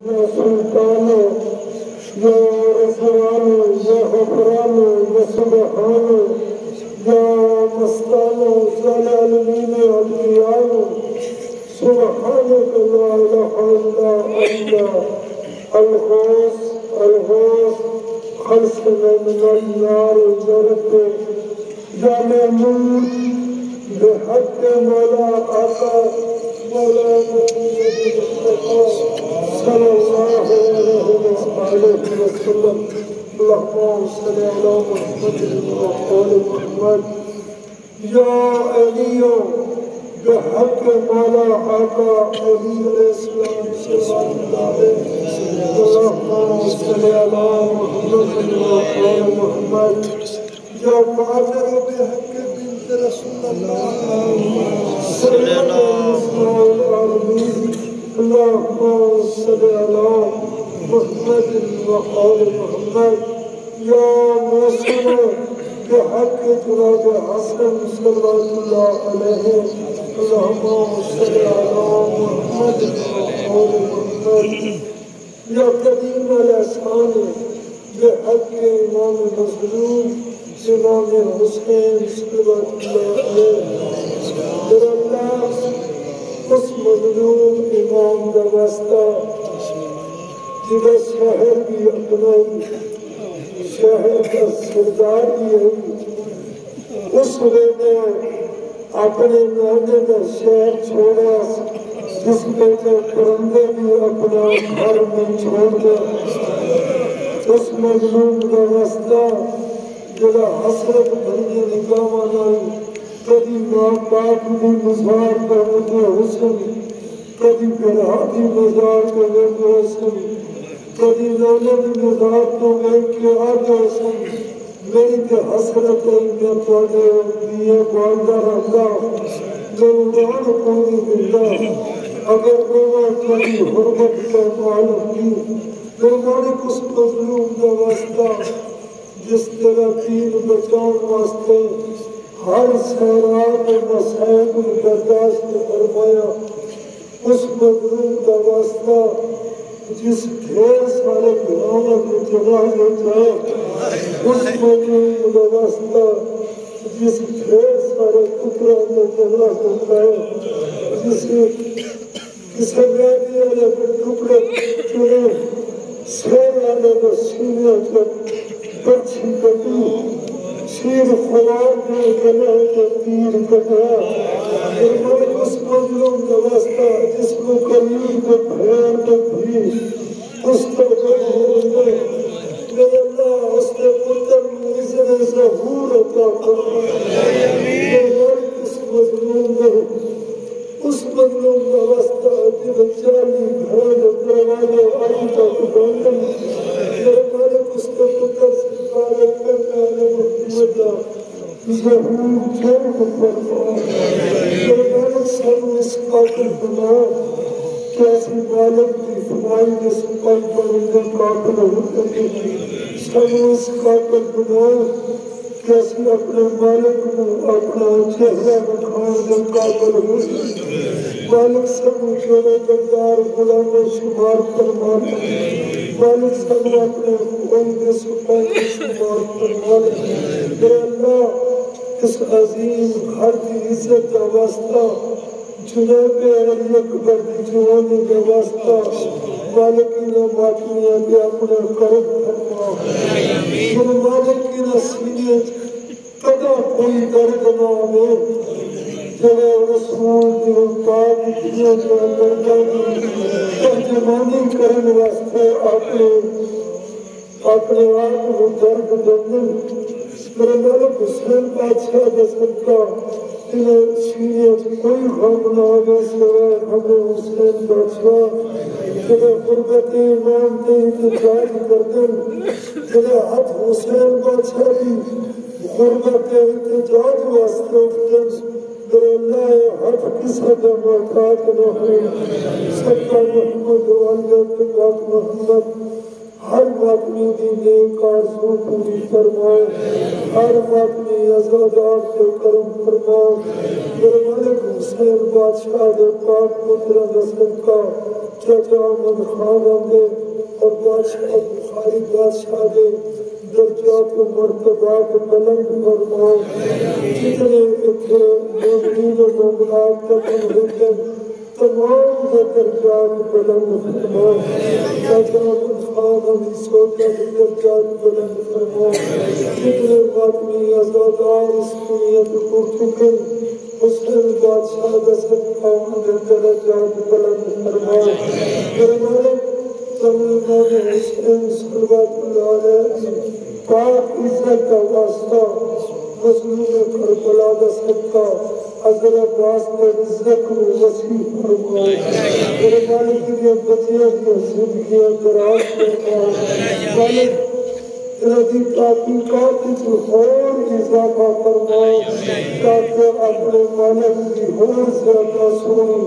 يا سلطان يا رفران يا غفران يا سبحان يا مستان يا العالمين الأنبياء سبحانك لا إله إلا أنت الغوث الغوث خلصنا من النار يا رب يا مأمون بحق مولا آقا مولا محمد مصطفى صلى الله عليه وسلم اللهم صل على محمد وآل محمد يا علي بحق مولا آقا علي الإسلام صلى الله عليه وسلم اللهم صل على محمد وآل محمد يا معذر بحق بنت رسول الله صلى الله عليه اللهم صل على محمد وآل محمد يا موسم بحق جناب حسن صلى الله عليه اللهم صل على محمد وآل محمد يا قديم الأسحان بحق إمام المظلوم إمام الحسين صلى الله عليه اللہ اس مظلوم امام کا واسطہ جنہیں شہر کی اپنائی شہر کا سردار بھی ہے اس نے اپنے نانے کا شہر چھوڑا جس میں جو پرندے بھی اپنا گھر میں چھوڑ دیا اس مظلوم کا واسطہ جنہیں حسرت بھری نگاہ آئی کبھی ماں باپ کی مزار پر مجھے حسن کبھی برا کی مزار پر مجھے حسن کبھی نانا کی مزار پر مجھے حسن میری تے حسرت ہے میں پڑھے دیئے باندھا رکھا میں اڑان کوئی دلہ اگر کوئی کبھی حرمت کا معلوم کی پھر مانے کس مظلوم کا واسطہ جس طرح تین بچان واسطے ہر سیرات و مسائب برداشت فرمایا اس مظلوم کا واسطہ جس ڈھیر سارے گناہوں کی جگہ لیتا ہے اس مظلوم کا واسطہ جس ڈھیر سارے کترہ کی جگہ لیتا ہے جسے بیٹی والے ٹکڑے چنے سیر والے کو سینے جب برچھی کٹی شیر خواب میں گلے کے تیر کٹا فرمائے اس مظلوم کا واسطہ جس کو قریب کو بھیر کو بھی اس کو بھیر میں اللہ اس کے پتر مزر ظہور عطا فرمائے اس مظلوم کا واسطہ جب چالی بھیر دروازے آئی تک بندن میرے مالک اس کے پتر سے بارک کرنے والے محمد ظہور جنگ فرمائے میرے مالک سب اس قاتل بنا کیسی مالک کی فرمائی جس قلب پر انہیں قاتل ہوتے ہیں سب اس قاتل بنا کیسی اپنے مالک کو اپنا چہرہ بکھان دے قاتل ہوتے ہیں مالک سب جوڑے گردار غلام شمار فرمانے مالک سب اپنے عمد سپاہی شمار فرمانے میرے اللہ اس عظیم گھر کی عزت کا واسطہ جناب علی اکبر کی جوانی کا واسطہ مالکینہ ماتمیہ کے اپنے کرم فرما میرے مالکینہ سینے قدر کوئی درد نہ آئے جناب رسول کی پاک دنیا کے اندر ترجمانی کرنے واسطے اپنے آپ کو درد دندن میرے مالک حسین بادشاہ دستر کا انہیں سینے کوئی غم نہ آگے سوائے ہمیں حسین بادشاہ جنہیں قربت ایمان کے انتجاج کردن جنہیں حد حسین بادشاہ کی قربت انتجاج واسطے اٹھتن میرے اللہ حد کسا کا محتاج نہ ہو سکتا محمد والدہ محمد ہر اپنی نیک آرزو پوری فرمائے، ہر اپنی عزادات پہ کرم فرمائے۔ میرے مالک حسین بادشاہ دے پاک پتر نسل کا چچا احمد خان دے اور بادشاہ بخاری بادشاہ دے درجات و مرتبات بلند فرمائے۔ جتنے اتنے مومنین و مومنات دفن ہوتے تمام درجات بلند فرمائے۔ چچا احمد خان علی سوچا درجات بلند فرمائے۔ جتنے باطنی عزادار اس دنیا کو چکے حسین بادشاہ دسل قوم نے درجات بلند فرمائے۔ میرے مالک امام حسین صلوات اللہ علیہ پاک عزت کا واسطہ مظلوم کربلا کا صدقہ حضرت واسطہ رزق کو وسیع فرمائے۔ میرے مالک کی بچیاں کی زندگیاں دراز فرمائے۔ مالک تیری تحقیقات کی اور اضافہ فرمائے تاکہ اپنے مالک کی اور زیادہ سونی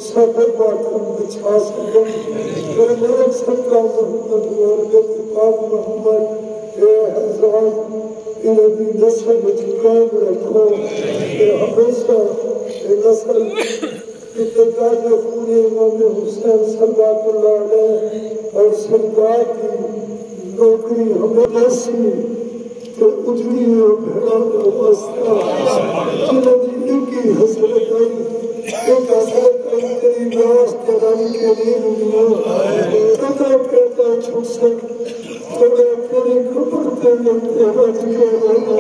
سفر باطن بچھا سکیں۔ میرے مالک صدقہ محمد ورگت پاک محمد اے حضرات انہی نسل قائم رکھو کہ ہمیشہ اے نسل اتقاد خون امام حسین صلوات اللہ علیہ اور سردار کی نوکری ہمیں ایسی کہ اجڑی بھیڑا کا واسطہ جنہی کی حسرت آئی ایک حسرت آئی تیری واسطہ رنگ کے لیے دنیا قدر پیدا چھوٹ سک تیری قبر تیرے تیراج کے رہنا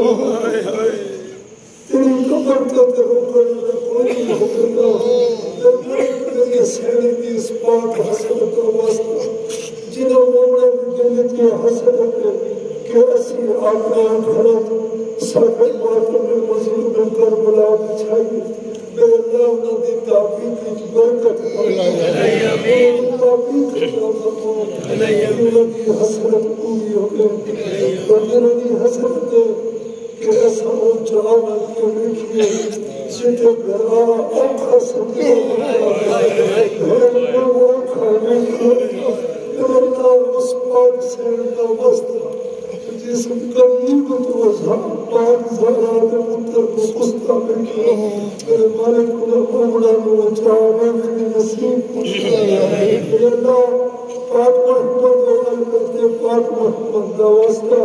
تیری قبر تیرے اوپر کوئی محبتہ تیری سہری کی اس پاک حسرت کا واسطہ جنہوں مولا جنت کی حسرت کہ اسی آقا گھرت سرکت باطن میں مظلوم کربلا بچھائی بے اللہ انہوں نے تعبیق کی برکت تعبیق کی انہوں کی حسرت پوری ہو گئے اور انہوں کی حسرت کہ ایسا ہو جانا کہ لکھئے سیدھے گھرا آنکھا سمجھے گھر میں آنکھا نہیں اللہ اس پاک سیرنا وسط جس قریب تو پاک زہرات مطر کو قسطہ بکھا میرے مالک کو عمرہ کو چاہاں کی نصیب میرے اللہ پاک محمد و علمت پاک محمد دا واسطہ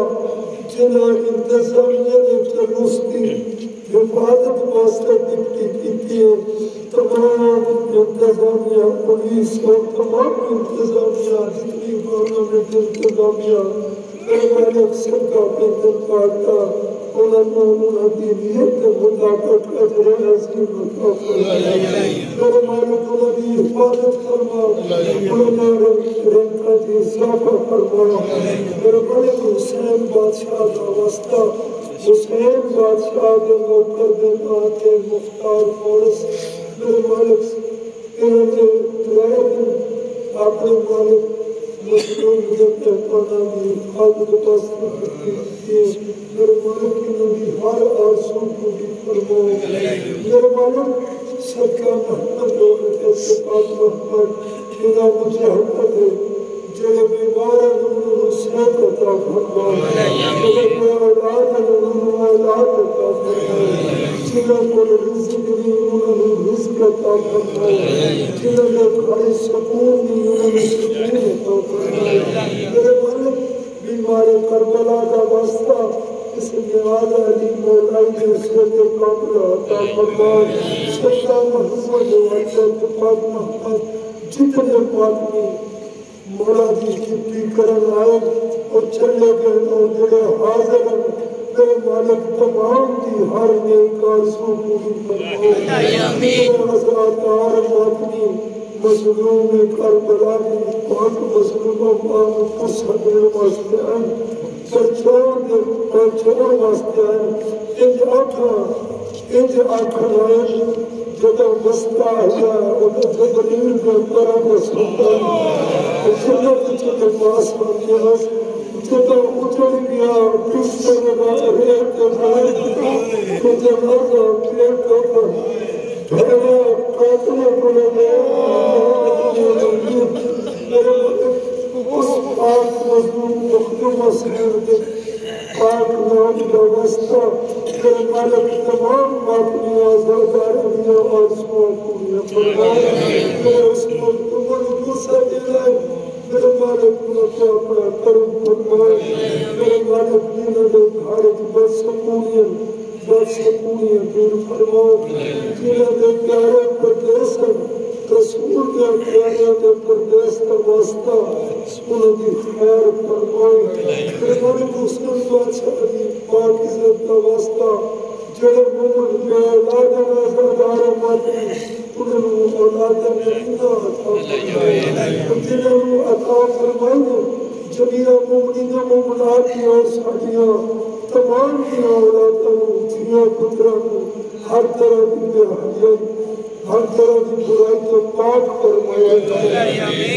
جنہاں انتظامیہ نے جلوس کی حفاظت واسطہ ڈپٹی کیتی ہے تمام انتظامیہ پولیس اور تمام انتظامیہ جتنی گورنمنٹ انتظامیہ میرے مالک صدقہ پیدل پاکتا انہوں کی نیت کے مطابق اجر عظیم عطا فرمائے میرے مالک انہوں کی حفاظت فرما انہوں رنکا کی اضافہ فرما میرے مالک حسین بادشاہ کا واسطہ حسین بادشاہ کے موقع دینا کے مختار فورس میرے مالک انہوں نے ترائے دن اپنے مالک مظلوم جب پانا بھی حفاظت پاس کی میرے مالک کی نبی ہر آرزو کو بھی فرمو میرے مالک صدقہ محمد دولت اتفاق محمد انہا مجھے حقت ہے جڑے بیمارا انہوں صحت عطا فرما جڑے بے اولاد انہوں اولاد عطا فرما جنہوں کو رزق دی انہوں رزق عطا فرما جنہوں نے گھر سکون دی انہوں سکون عطا فرما میرے مالک بیمار کربلا کا واسطہ اس نیاز علی مولائی کے سرد قابل عطا فرما صدقہ محمد و اتفاق محمد جتنے پاکی مولا جی کی کرن آئے اور چلے گئے اور جڑے حاضر ہیں میرے مالک تمام کی ہر نیک آرزو پوری فرمائے میرے عزادار باطنی مظلوم کربلا کی پاک مظلوم پاک کو صدر واسطے ہیں پرچون واسطے ہیں انج آنکھا آئے جدہ بستا ہے انہیں جبریل کے پرم سلطان جنت چلے پاس ہوگیا جدہ اچھڑ گیا پسر رہے کے بھائی تو جنازہ پیر کفر بھیڑا قاتل کو لگے اس پاک مظلوم مخدوم اسیر دے پاک نام کا واسطہ میرے مالک تمام اپنی آزادار دیا آرزوؤں پوریاں فرمائے میرے اس مخدوم دوسرا دلائے میرے مالک کو اپنا کرم فرمائے میرے مالک دینا دے بھارت بدسکونیاں دور فرماؤ جنہاں دے پیارے پردیس رسول کے پیارے دے پردیس کا واسطہ انہوں کی خیر فرمائے میرے مالک مسلم بادشاہ دی پاک عزت کا واسطہ جڑے مومن کے اولاد نازدار ماتی انہوں اولاد مدینہ عطا فرمائے جنہوں عطا فرمائے جمیعہ مومنین مومنات کی اور ساتھیاں تمام کی اولادوں جیاں پتروں ہر طرح کی بہائی ہر طرح کی برائی کو پاک فرمائے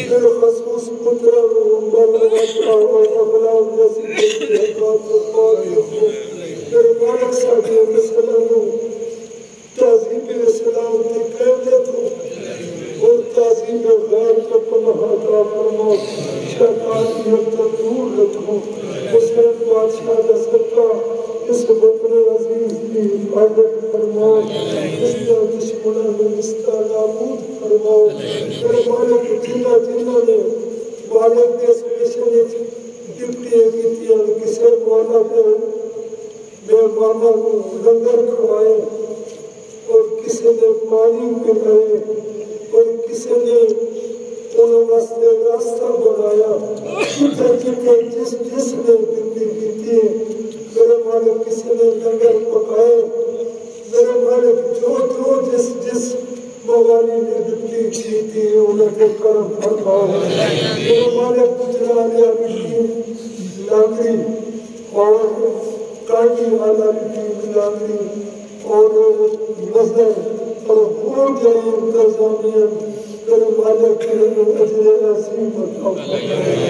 میرے خصوص پتروں بلوتا اور اغلام جیسی حقات کو پاک رکھو میرے مالک صاحب السلام تعظیم اسلام کی قیم رکھو اور تعظیم غیر کو پناہ عطا فرماؤ شیطانیت کو دور رکھو حسین بادشاہ کا صدقہ اس وطن عزیز کی حفاظت فرماؤ اس کا دشمنوں میں نابود فرماؤ میرے مالک جنہوں نے مالک کے اسپیشن ڈپٹی کیتیاں کسے مولا کے مہمانوں کو لنگر کھوائے اور کسی نے پانی پلائے اور کسی نے انہوں واسطے راستہ بنایا جس نے ڈپٹی کیتی میرے مالک کسی نے لنگر پکائے میرے مالک جو جس موالی نے ڈپٹی کی تھی انہیں کے کرم فرماؤ میرے مالک گجرانے مٹی لانگری اور کانٹی والا مٹی لانگری اور نظر اور وہ جائے انتظامیہ میرے مالک کے اجر عظیم عطا فرمائے